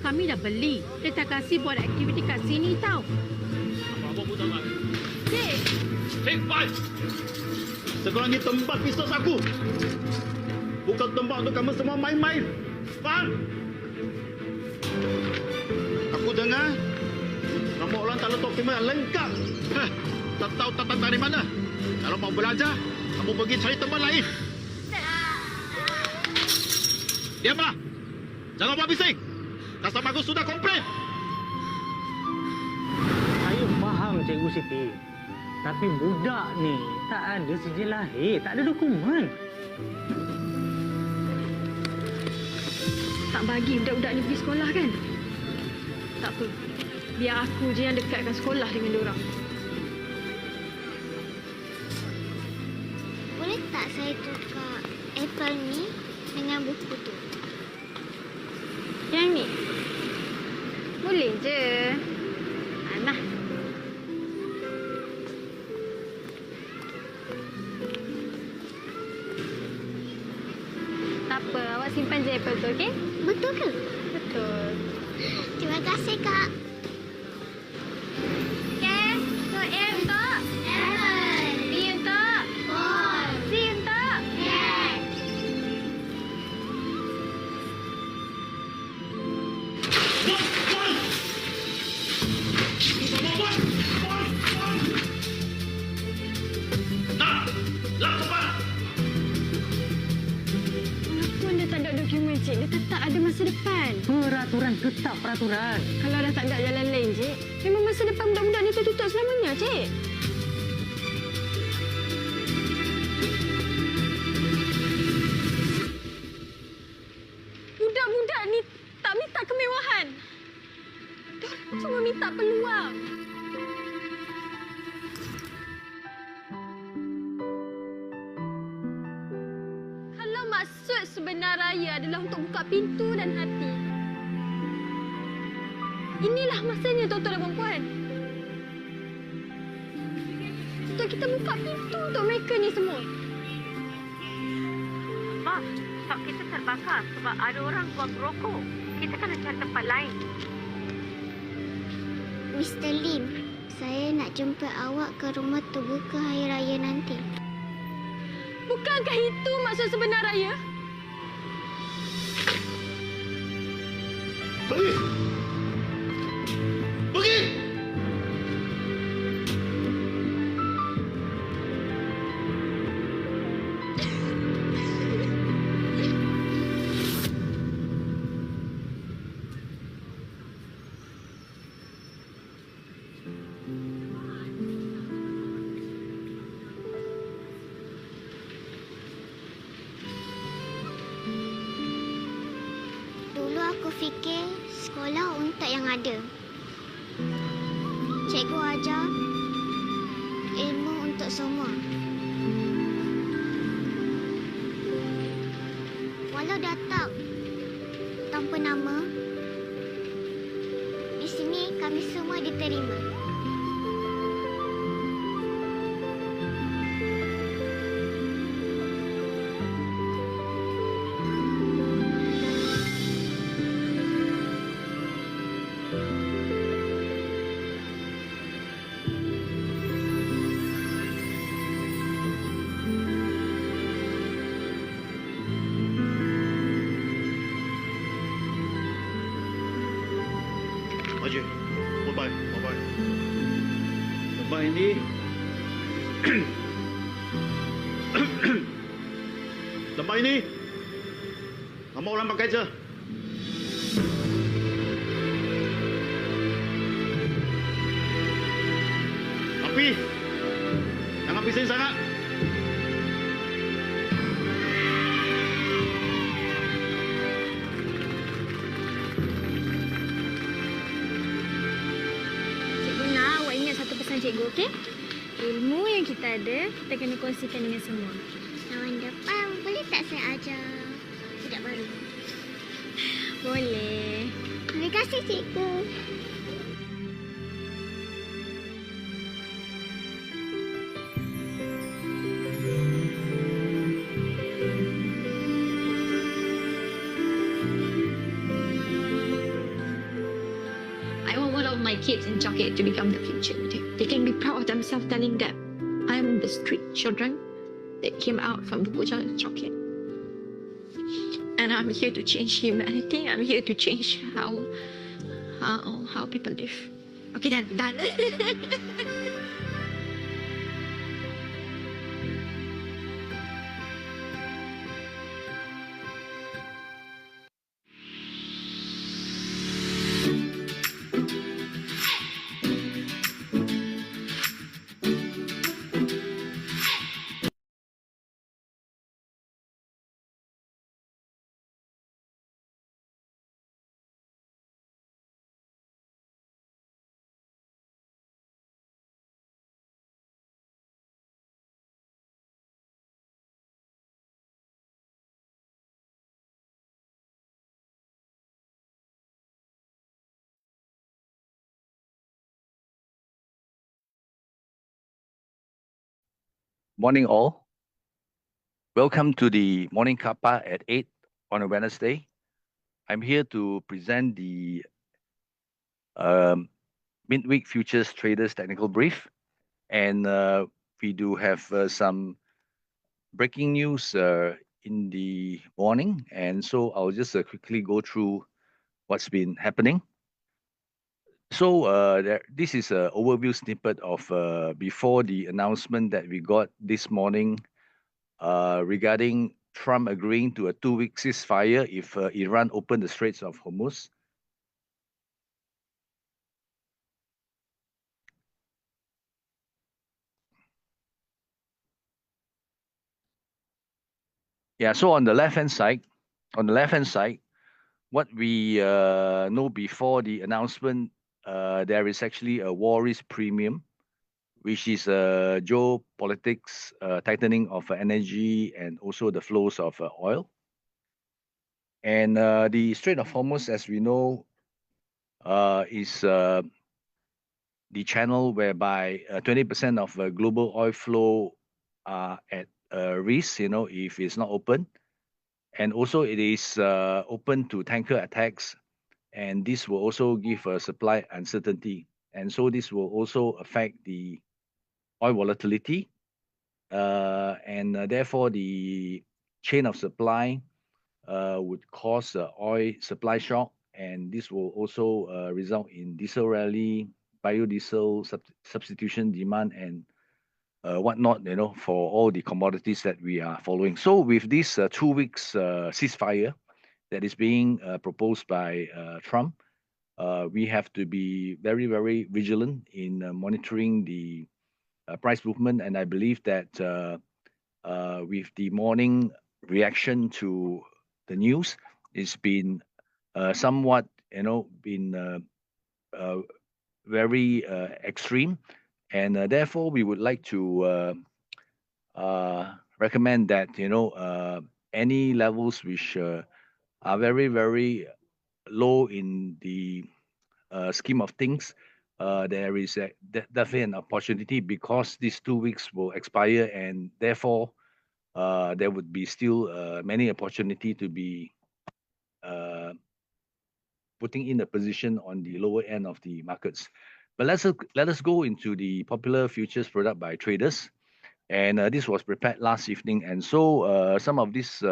kami dah beli. Dia tak kasih buat aktiviti kat sini tau. Apa-apa pun tak nak. Cik! Cik, Pai! Sekarang ni tempat bisnes aku. Bukan tempat untuk kamu semua main-main. Faham? Aku dengar kamu orang tak letak khidmat yang lengkap. Tak tahu datang dari mana. Kalau mau belajar, kamu pergi cari tempat lain. Diamlah. Jangan buat bising. Customer aku sudah komplain. Saya faham Cikgu Siti. Tapi budak ni tak ada sijil lahir, tak ada dokumen. Tak bagi budak-budak ni pergi sekolah kan? Tak apa. Biar aku je yang dekatkan sekolah dengan diorang. Boleh tak saya tukar apple ni dengan buku tu? Yang ni? Boleh je. Nah. Tak apa, awak simpan je apple tu, okey? Betul ke? Betul. Terima kasih, Kak. Okay, so A untuk? Apple. B untuk? Ball. C untuk? Cat. Walaupun dia tak ada dokumen, Cik, dia tetap ada masa depan. Peraturan tetap peraturan. Kalau dah tak ada jalan lain, Cik, memang masa depan budak-budak ni tertutup selamanya, Cik. Budak-budak ni tak minta kemewahan. Diorang cuma minta peluang. Kalau maksud sebenar raya adalah untuk buka pintu dan hati, inilah masanya tuan-tuan dan puan-puan. Untuk kita buka pintu untuk mereka ni semua. Mak, stok kita terbakar sebab ada orang buang rokok. Kita kena cari tempat lain. Mr. Lim, saya nak jemput awak ke rumah terbuka hari raya nanti. Bukankah itu maksud sebenar raya? Pergi! Pergi! Dulu aku fikir sekolah untuk yang ada. Cikgu ajar ilmu untuk semua. Walau datang tanpa nama, di sini kami semua diterima. Haji, bye-bye, bye-bye. Tempat ini tempat ini kamu orang pakai je. Tapi jangan bising sangat. Cikgu nak awak ingat satu pesan cikgu, okey? Ilmu yang kita ada, kita kena kongsikan dengan semua. Tahun depan boleh tak saya ajar budak baru? Boleh. Terima kasih, cikgu. of my kids in Jockey to become the future. They can be proud of themselves telling that I am the street children that came out from the Bujang and Jockey. And I'm here to change humanity. I'm here to change how people live. Okay, done. Morning, all. Welcome to the morning kappa at 8 on a Wednesday. I'm here to present the um, midweek futures traders technical brief, and we do have some breaking news in the morning, and so I'll just quickly go through what's been happening. So this is an overview snippet of before the announcement that we got this morning regarding Trump agreeing to a 2-week ceasefire if Iran opened the Straits of Hormuz. Yeah, so on the left-hand side, what we know before the announcement, there is actually a war risk premium, which is geopolitics, tightening of energy, and also the flows of oil. And the Strait of Hormuz, as we know, is the channel whereby 20% of global oil flow are at risk, if it's not open. And also it is open to tanker attacks, and this will also give a supply uncertainty. And so this will also affect the oil volatility, and therefore the chain of supply would cause oil supply shock, and this will also result in diesel rally, biodiesel substitution demand, and whatnot, for all the commodities that we are following. So with this 2 weeks ceasefire that is being proposed by Trump, we have to be very, very vigilant in monitoring the price movement. And I believe that with the morning reaction to the news, it's been somewhat, been very extreme. And therefore, we would like to recommend that, any levels which are very, very low in the scheme of things, there is definitely an opportunity because these 2 weeks will expire, and therefore there would be still many opportunity to be uh, putting in a position on the lower end of the markets. But let us go into the popular futures product by traders, and this was prepared last evening, and so some of these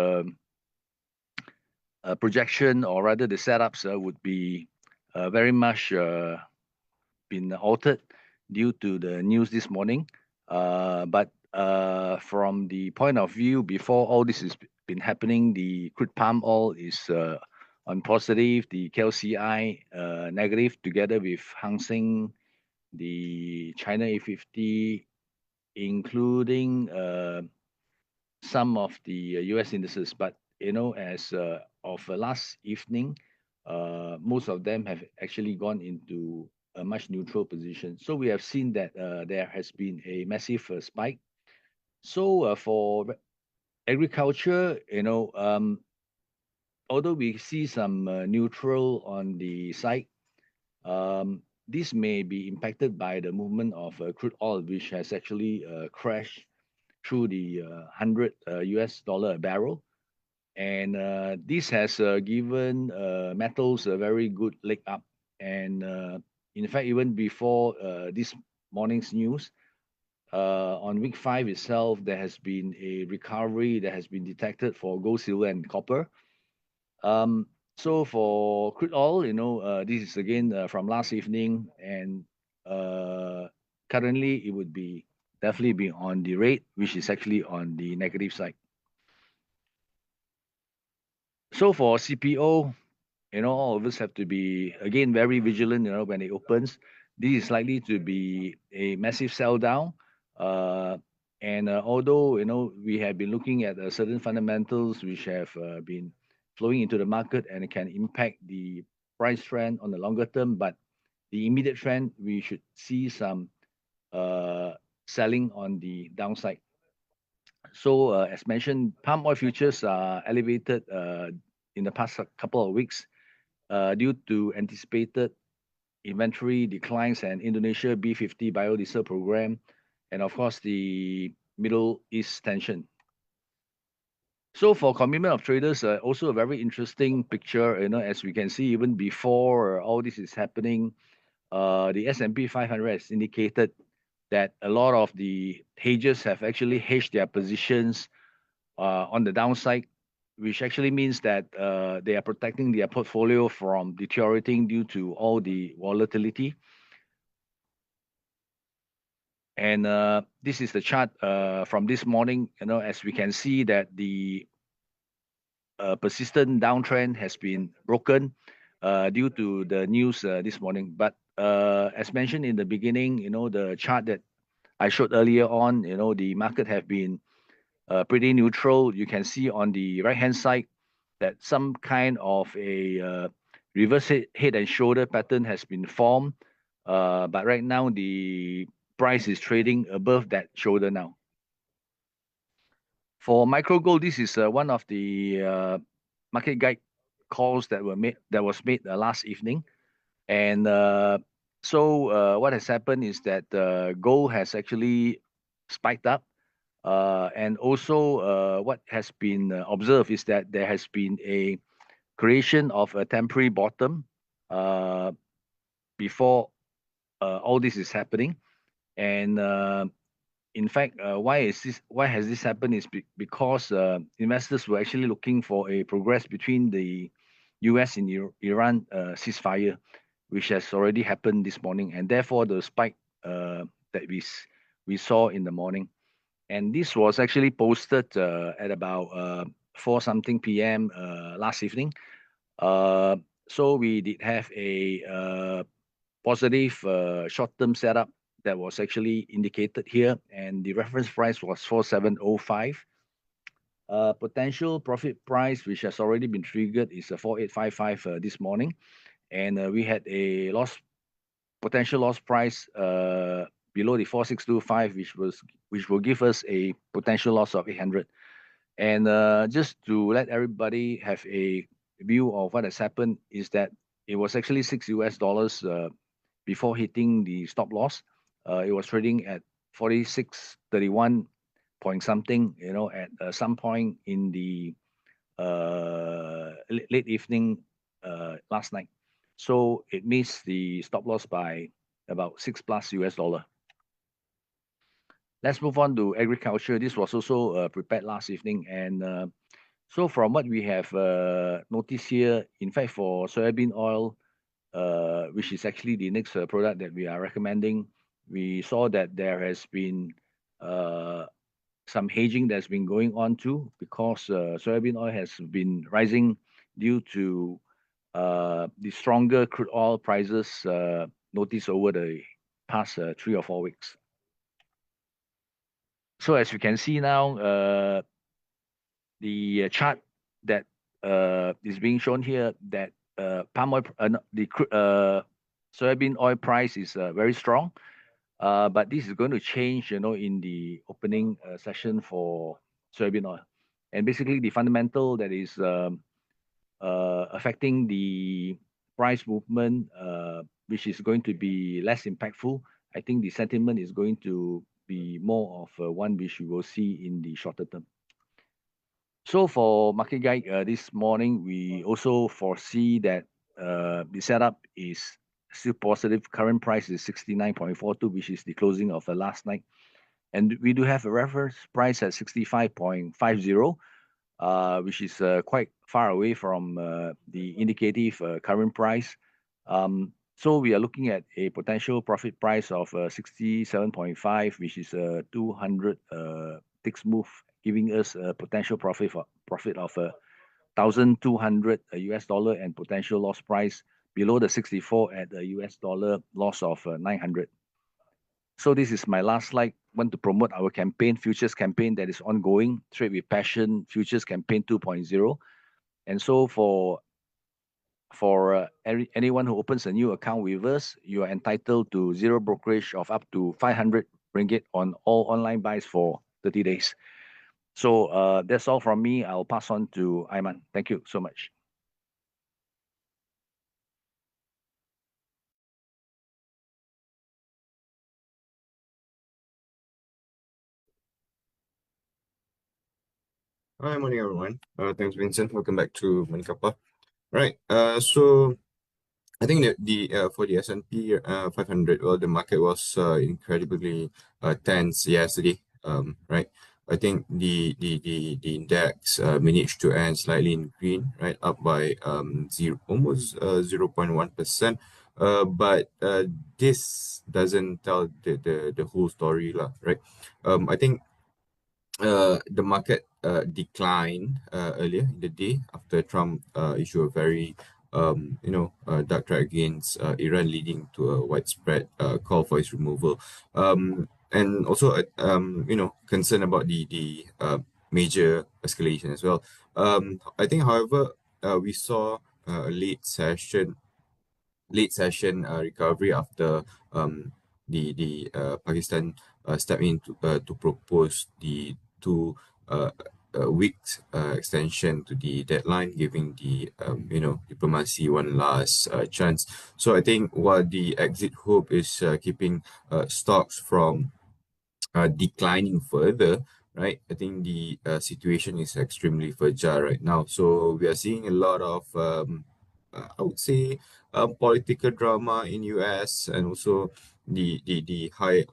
projection, or rather the setups, would be very much been altered due to the news this morning. But from the point of view, before all this has been happening, the crude palm oil is on positive, the KLCI negative, together with Hang Seng, the China A50, including some of the US indices. But, as of last evening, most of them have actually gone into a much neutral position. So we have seen that there has been a massive spike. So for agriculture, although we see some neutral on the side, this may be impacted by the movement of crude oil, which has actually crashed through the 100 US dollar a barrel. And this has given metals a very good leg up. And In fact, even before this morning's news, on week 5 itself, there has been a recovery that has been detected for gold, silver, and copper. So for crude oil, this is again from last evening, and currently it would be definitely be on the rate, which is actually on the negative side. So for CPO, all of us have to be again very vigilant. When it opens, this is likely to be a massive sell down. And although we have been looking at certain fundamentals which have been flowing into the market and it can impact the price trend on the longer term, but the immediate trend we should see some selling on the downside. So as mentioned, palm oil futures are elevated in the past couple of weeks due to anticipated inventory declines and Indonesia B50 biodiesel program, and of course the Middle East tension. So for commitment of traders, also a very interesting picture. As we can see, even before all this is happening, the S&P 500 has indicated that a lot of the hedgers have actually hedged their positions on the downside, which actually means that they are protecting their portfolio from deteriorating due to all the volatility. And this is the chart from this morning. As we can see that the persistent downtrend has been broken due to the news this morning. But as mentioned in the beginning, the chart that I showed earlier on, the market have been pretty neutral. You can see on the right-hand side that some kind of a reverse head and shoulder pattern has been formed. But right now, the price is trading above that shoulder now. For micro gold, this is one of the market guide calls that was made last evening. And so what has happened is that gold has actually spiked up. And also what has been observed is that there has been a creation of a temporary bottom before all this is happening. And in fact, why has this happened is because investors were actually looking for a progress between the US and Iran ceasefire, which has already happened this morning, and therefore the spike that we saw in the morning. And this was actually posted at about 4 something p.m. Last evening. So we did have a positive short-term setup that was actually indicated here, and the reference price was 4705. Potential profit price, which has already been triggered, is 4855 this morning, and we had a potential loss price below the 4625, which will give us a potential loss of 800. And just to let everybody have a view of what has happened is that it was actually $6 before hitting the stop loss. It was trading at 46.31 point something, at some point in the late evening last night. So it missed the stop loss by about $6+. Let's move on to agriculture. This was also prepared last evening. And so from what we have noticed here, in fact, for soybean oil, which is actually the next product that we are recommending, we saw that there has been some hedging that's been going on too, because soybean oil has been rising due to the stronger crude oil prices noticed over the past 3 or 4 weeks. So as you can see now, the chart that is being shown here, that palm oil, the soybean oil price is very strong, but this is going to change, in the opening session for soybean oil. And basically, the fundamental that is affecting the price movement, which is going to be less impactful. I think the sentiment is going to be more of one which we will see in the shorter term. So for market guide this morning, we also foresee that the setup is still positive. Current price is 69.42, which is the closing of the last night. And we do have a reference price at 65.50, which is quite far away from the indicative current price. So we are looking at a potential profit price of 67.5, which is a 200 ticks move, giving us a potential profit of 1,200 US dollar and potential loss price below the 64 at a US dollar loss of 900. So this is my last slide. Want to promote our campaign, futures campaign that is ongoing, Trade with Passion Futures Campaign 2.0. And so for anyone who opens a new account with us, you are entitled to zero brokerage of up to 500 ringgit on all online buys for 30 days. So that's all from me. I'll pass on to Aiman. Thank you so much. Hi, morning everyone. Thanks, Vincent. Welcome back to Manikapa. Right. So I think that the for the S&P 500, well, the market was incredibly tense yesterday. Right. I think the index managed to end slightly in green, right, up by almost 0.1%. But this doesn't tell the whole story, lah, right? I think the market declined earlier in the day after Trump issued a very dark threat against Iran, leading to a widespread call for its removal, and also concern about the major escalation as well. I think, however, we saw a late session recovery after the Pakistan stepped in to propose the 2 weeks extension to the deadline, giving the diplomacy one last chance. So I think while the exit hope is keeping stocks from declining further, right? I think the situation is extremely fragile right now. So we are seeing a lot of, I would say, political drama in US, and also the high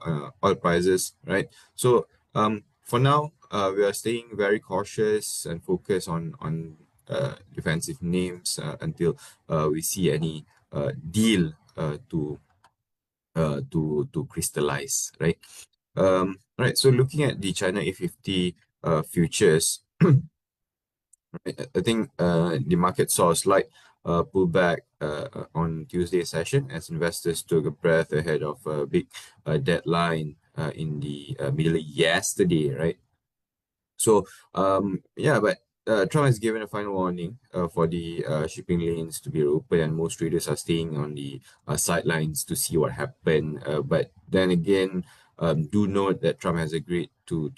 oil prices, right? So for now, we are staying very cautious and focused on defensive names until we see any deal to crystallize, right? Right. So looking at the China A50 futures, I think the market saw a slight pullback on Tuesday session as investors took a breath ahead of a big deadline in the Middle East yesterday, right? So but Trump has given a final warning for the shipping lanes to be open, and most traders are staying on the sidelines to see what happened. But then again, do note that Trump has agreed to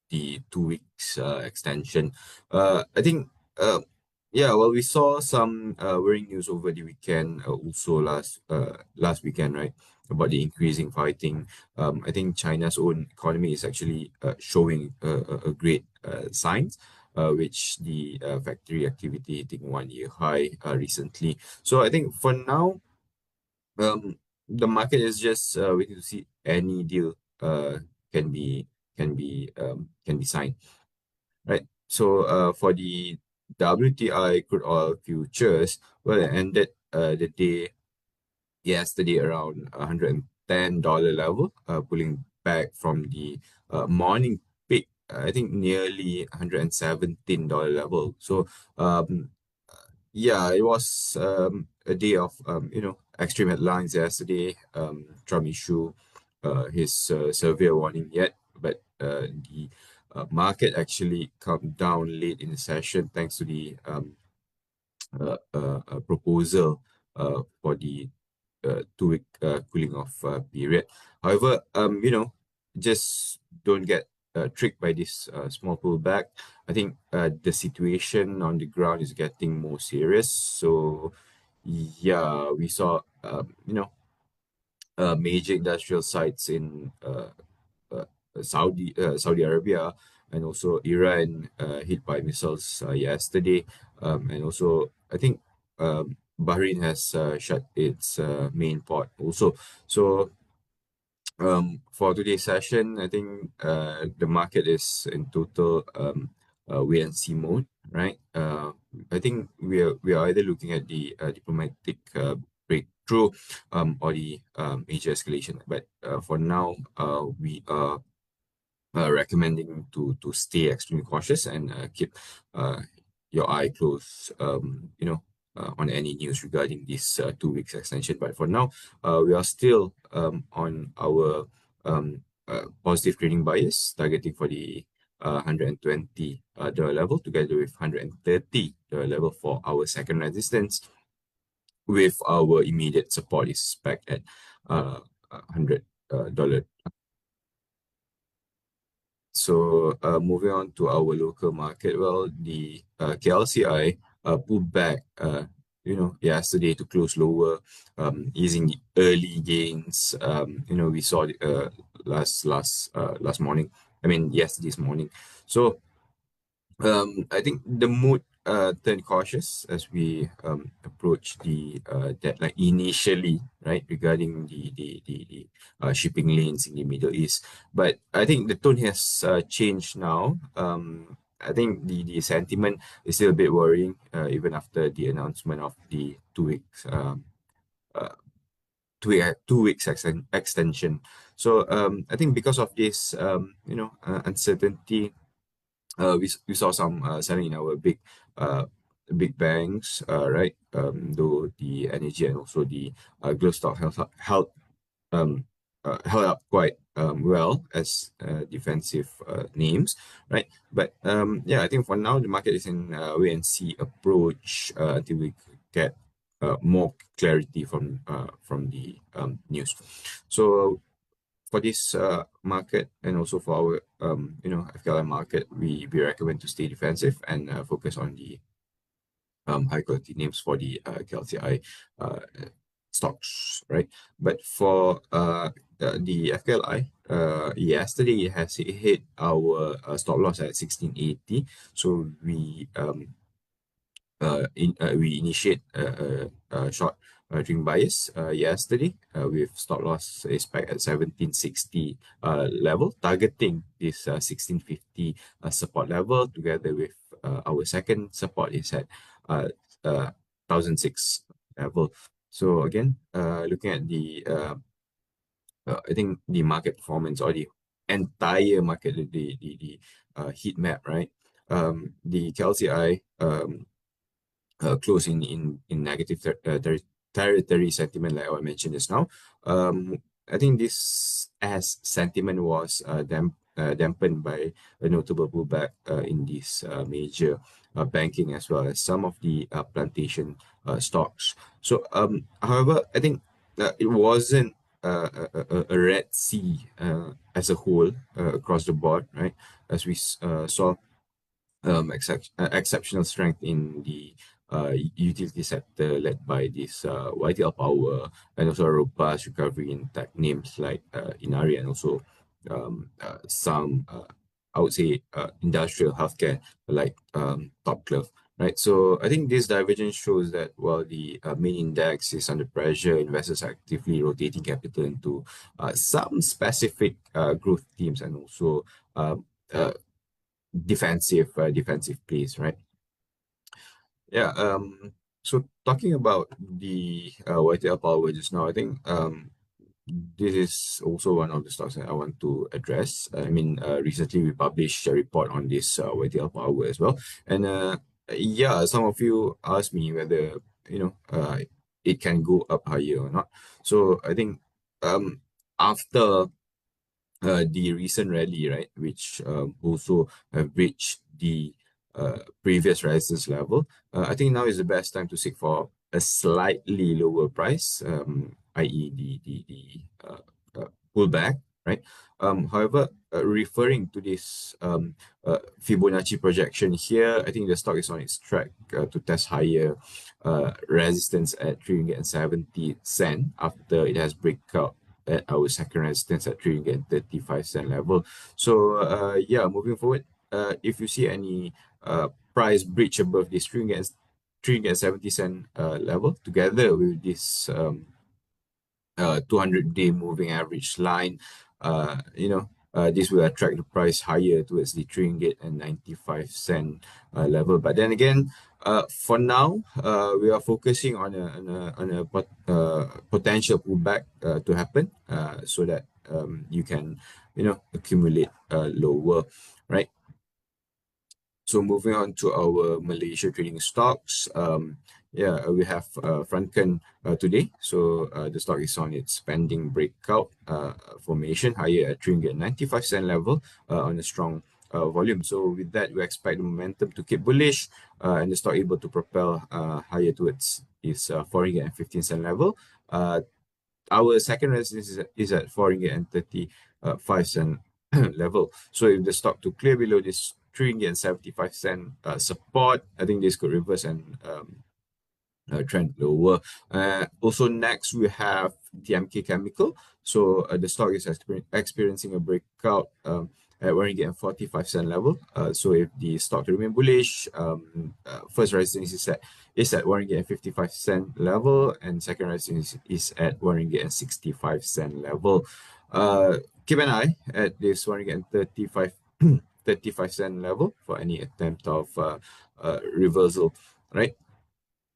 the 2 weeks extension. I think, well, we saw some worrying news over the weekend, also last weekend, right, about the increasing fighting. I think China's own economy is actually showing a great signs, which the factory activity hitting 1 year high recently. So I think for now, the market is just waiting to see any deal can be signed, right? So for the WTI crude oil futures, well, it ended the day yesterday around $110 level, pulling back from the morning peak. I think nearly $117 level. So it was a day of extreme headlines yesterday. Trump issued his severe warning yet, but the market actually come down late in the session thanks to the proposal for the 2 week cooling off period. However, just don't get tricked by this small pullback. I think the situation on the ground is getting more serious. So we saw major industrial sites in Saudi Arabia, and also Iran hit by missiles yesterday, and also I think Bahrain has shut its main port also. So for today's session, I think the market is in total wait and see mode, right? I think we are either looking at the diplomatic breakthrough or the major escalation. But for now, we are recommending to stay extremely cautious and keep uh, your eye close, on any news regarding this 2 weeks extension. But for now, we are still on our positive trading bias, targeting for the $120 level, together with $130 level for our second resistance, with our immediate support is back at $100. So moving on to our local market, well, the KLCI pulled back, yesterday to close lower, easing the early gains. We saw last morning. I mean, yesterday's morning. So I think the mood turned cautious as we approach the deadline initially, right, regarding the shipping lanes in the Middle East. But I think the tone has changed now. I think the sentiment is still a bit worrying, even after the announcement of the 2 weeks uh, 2 weeks extension. So I think because of this uncertainty, we saw some selling in our big banks, right? Though the energy and also the growth stock um, held up quite well as defensive names, right? But yeah, I think for now the market is in wait and see approach until we get more clarity from the news. So for this market and also for our FKLI market, we recommend to stay defensive and focus on the high quality names for the KLCI stocks, right? But for the FKLI, yesterday it has hit our stop loss at 1680, so we initiate a short trading bias yesterday with stop loss is back at 1760 level, targeting this 1650 support level, together with our second support is at 1006 level. So again, looking at the I think the market performance or the entire market, the heat map, right? The KLCI close in negative territory sentiment, like I mentioned just now. I think this as sentiment was dampened by a notable pullback in this major banking, as well as some of the plantation stocks. So, however, I think it wasn't a Red Sea as a whole across the board, right? As we saw exceptional strength in the utility sector, led by this YTL Power, and also a robust recovery in tech names like Inari, and also some, I would say, industrial healthcare like Top Glove. Right, so I think this divergence shows that while the main index is under pressure, investors are actively rotating capital into some specific growth themes, and also uh, defensive plays, right? Yeah. So talking about the YTL Power just now, I think this is also one of the stocks that I want to address. I mean, recently we published a report on this YTL Power as well, and yeah, some of you asked me whether it can go up higher or not. So I think after the recent rally, right, which also have reached the previous resistance level, I think now is the best time to seek for a slightly lower price, i.e., the pullback, right? However, referring to this Fibonacci projection here, I think the stock is on its track to test higher resistance at 3.70 ringgit after it has breakout at our second resistance at 3.35 level. So yeah, moving forward, if you see any price breach above this 3 370 cent level together with this 200-day moving average line. This will attract the price higher towards the 3.95 level. But then again, for now, we are focusing on a potential pullback to happen, so that you can accumulate lower, right? So moving on to our Malaysia trading stocks. We have Franken today. So the stock is on its pending breakout formation higher at 3.95 level on a strong volume. So with that, we expect the momentum to keep bullish and the stock able to propel higher towards its 4.15 level. Our second resistance is at 4.35 level. So if the stock to clear below this 3.75 support, I think this could reverse and trend lower. Also, next we have TMK Chemical. So the stock is experiencing a breakout at 1.45 level. So if the stock to remain bullish, first resistance is at 1.55 level, and second resistance is at 1.65 level. Keep an eye at this 1.35 level for any attempt of reversal, right?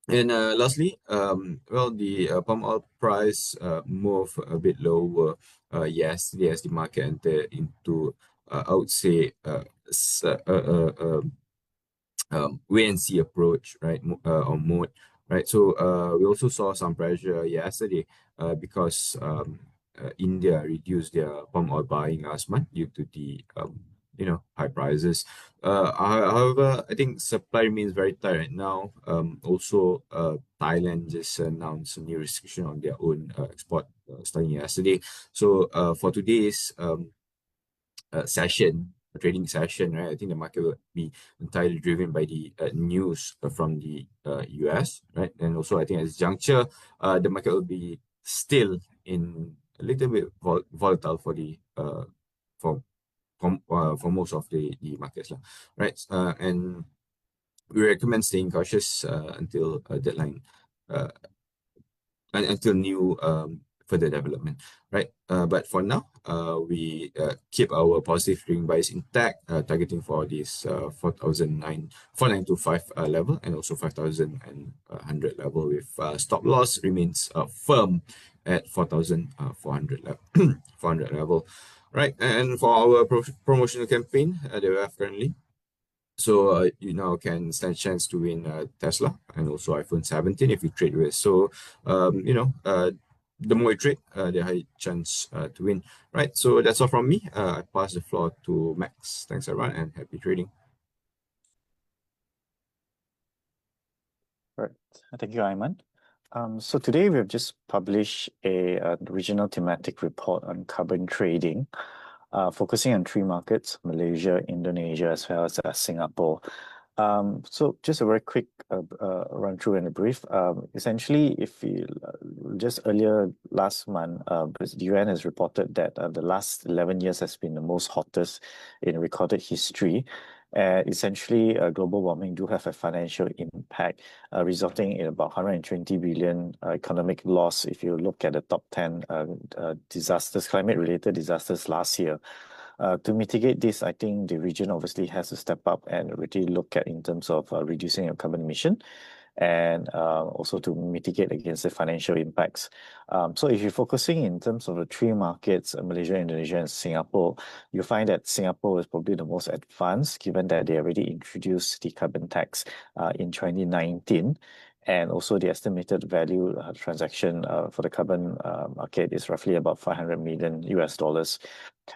And lastly, the palm oil price moved a bit lower yesterday as the market entered into, I would say, wait and see approach, right? Or mode, right? So we also saw some pressure yesterday because India reduced their palm oil buying last month due to the high prices. However, I think supply remains very tight right now. Also, Thailand just announced a new restriction on their own export starting yesterday. So for today's trading session, right? I think the market will be entirely driven by the news from the US, right? And also, I think at this juncture, the market will be still in a little bit volatile for the for most of the markets, right? And we recommend staying cautious until deadline, and until new further development, right? But for now, we keep our positive trading bias intact, targeting for this 4,925 level and also 5,100 level, with stop loss remains firm at 4,400 level, right? And for our promotional campaign that we have currently, so you now can stand a chance to win Tesla and also iPhone 17 if you trade with. So the more you trade, the higher chance to win, right? So that's all from me. I pass the floor to Max. Thanks everyone and happy trading. Right. Thank you, Aiman. So today we've just published a regional thematic report on carbon trading, focusing on three markets: Malaysia, Indonesia, as well as Singapore. So just a very quick run through and a brief. Essentially, if we just earlier last month, the UN has reported that the last 11 years has been the most hottest in recorded history. Essentially, global warming do have a financial impact, resulting in about 120 billion economic loss if you look at the top 10 disasters, climate-related disasters last year. To mitigate this, I think the region obviously has to step up and really look at in terms of reducing your carbon emission, and also to mitigate against the financial impacts. So if you're focusing in terms of the three markets, Malaysia, Indonesia, and Singapore, you find that Singapore is probably the most advanced, given that they already introduced the carbon tax in 2019. And also the estimated value transaction for the carbon market is roughly about $500 million US.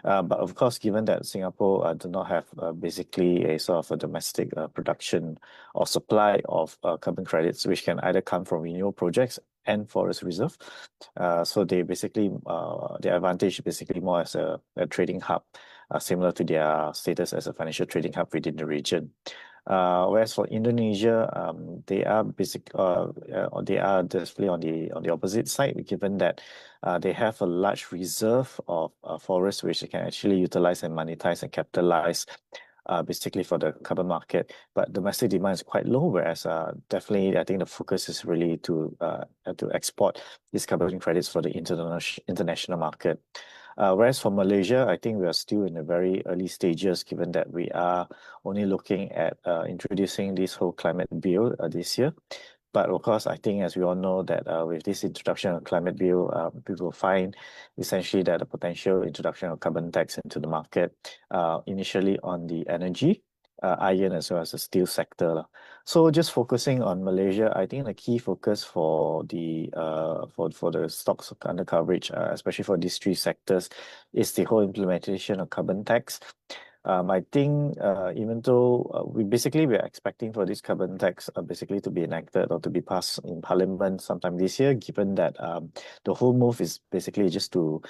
But of course, given that Singapore do not have basically a sort of a domestic production or supply of carbon credits, which can either come from renewable projects and forest reserve. So they basically, their advantage basically more as a trading hub, similar to their status as a financial trading hub within the region. Whereas for Indonesia, they are they are definitely on the opposite side, given that they have a large reserve of forests which they can actually utilize and monetize and capitalize basically for the carbon market. But domestic demand is quite low, whereas definitely I think the focus is really to export these carbon credits for the international market. Whereas for Malaysia, I think we are still in the very early stages, given that we are only looking at introducing this whole climate bill this year. But of course, I think as we all know that with this introduction of climate bill, we will find essentially that the potential introduction of carbon tax into the market, initially on the energy, iron as well as the steel sector. So just focusing on Malaysia, I think the key focus for the stocks under coverage, especially for these three sectors, is the whole implementation of carbon tax. I think even though we're expecting for this carbon tax basically to be enacted or to be passed in Parliament sometime this year, given that the whole move is basically just to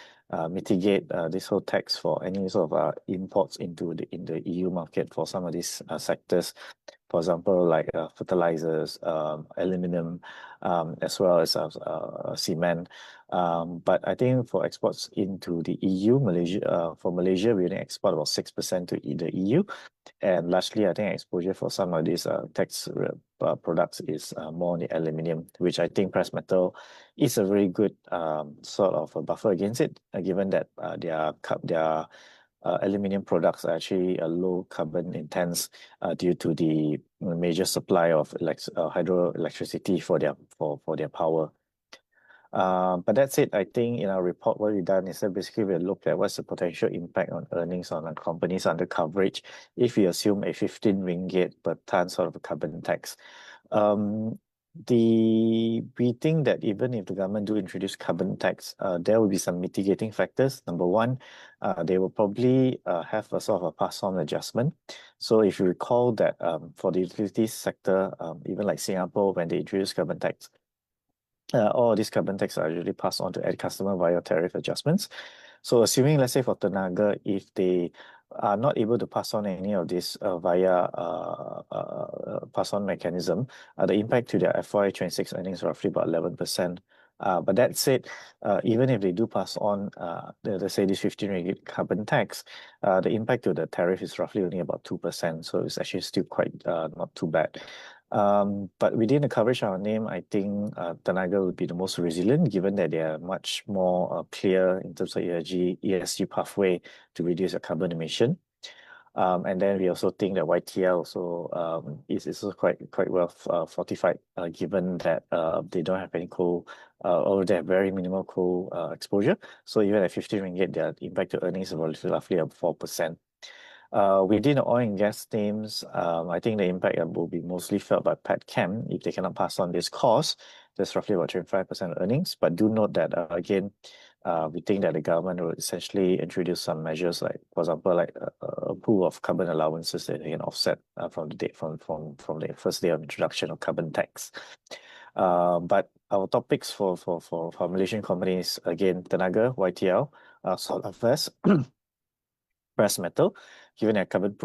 mitigate this whole tax for any sort of imports in the EU market for some of these sectors. For example, like fertilizers, aluminum, as well as cement. But I think for exports into the EU, for Malaysia, we only export about 6% to the EU. And lastly, I think exposure for some of these tax products is more on the aluminum, which I think precious metal is a very good sort of a buffer against it, given that their aluminum products are actually low carbon intense due to the major supply of hydroelectricity for their power. But that's it. I think in our report, what we've done is that basically we looked at what's the potential impact on earnings on companies under coverage if we assume a 15 ringgit per ton sort of a carbon tax. We think that even if the government do introduce carbon tax, there will be some mitigating factors. Number one, they will probably have a sort of a pass-on adjustment. So if you recall that for the utilities sector, even like Singapore, when they introduce carbon tax, all these carbon tax are usually passed on to end customer via tariff adjustments. So assuming, let's say for Tenaga, if they are not able to pass on any of this via pass-on mechanism, the impact to their FY26 earnings is roughly about 11%. But that said, even if they do pass on, let's say this 15 ringgit carbon tax, the impact to the tariff is roughly only about 2%. So it's actually still quite not too bad. But within the coverage of our name, I think Tenaga would be the most resilient, given that they are much more clear in terms of ESG pathway to reduce your carbon emission. And then we also think that YTL also is also quite well fortified, given that they don't have any coal, or they have very minimal coal exposure. So even at 15 ringgit, their impact to earnings is roughly up 4%. Within the oil and gas names, I think the impact will be mostly felt by Petchem if they cannot pass on this cost. That's roughly about 25% earnings. But do note that again, we think that the government will essentially introduce some measures, like for example, like a pool of carbon allowances that they can offset from the first day of introduction of carbon tax. But our topics for Malaysian companies, again, Tenaga, YTL, Salt Affairs, precious metal, given their carbon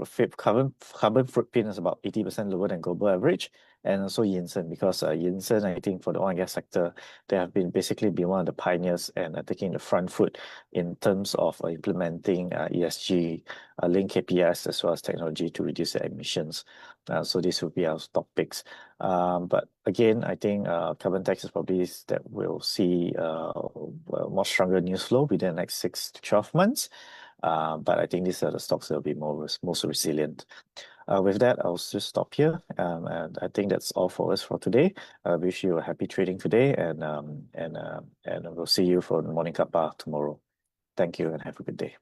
footprint is about 80% lower than global average, and also Vincent, because Vincent, I think for the oil and gas sector, they have basically been one of the pioneers and taking the front foot in terms of implementing ESG linked KPIs as well as technology to reduce their emissions. So this will be our topics. But again, I think carbon tax is probably that we'll see more stronger news flow within the next 6 to 12 months. But I think these are the stocks that will be most resilient. With that, I'll just stop here. And I think that's all for us for today. I wish you a happy trading today, and we'll see you for the morning cuppa tomorrow. Thank you and have a good day.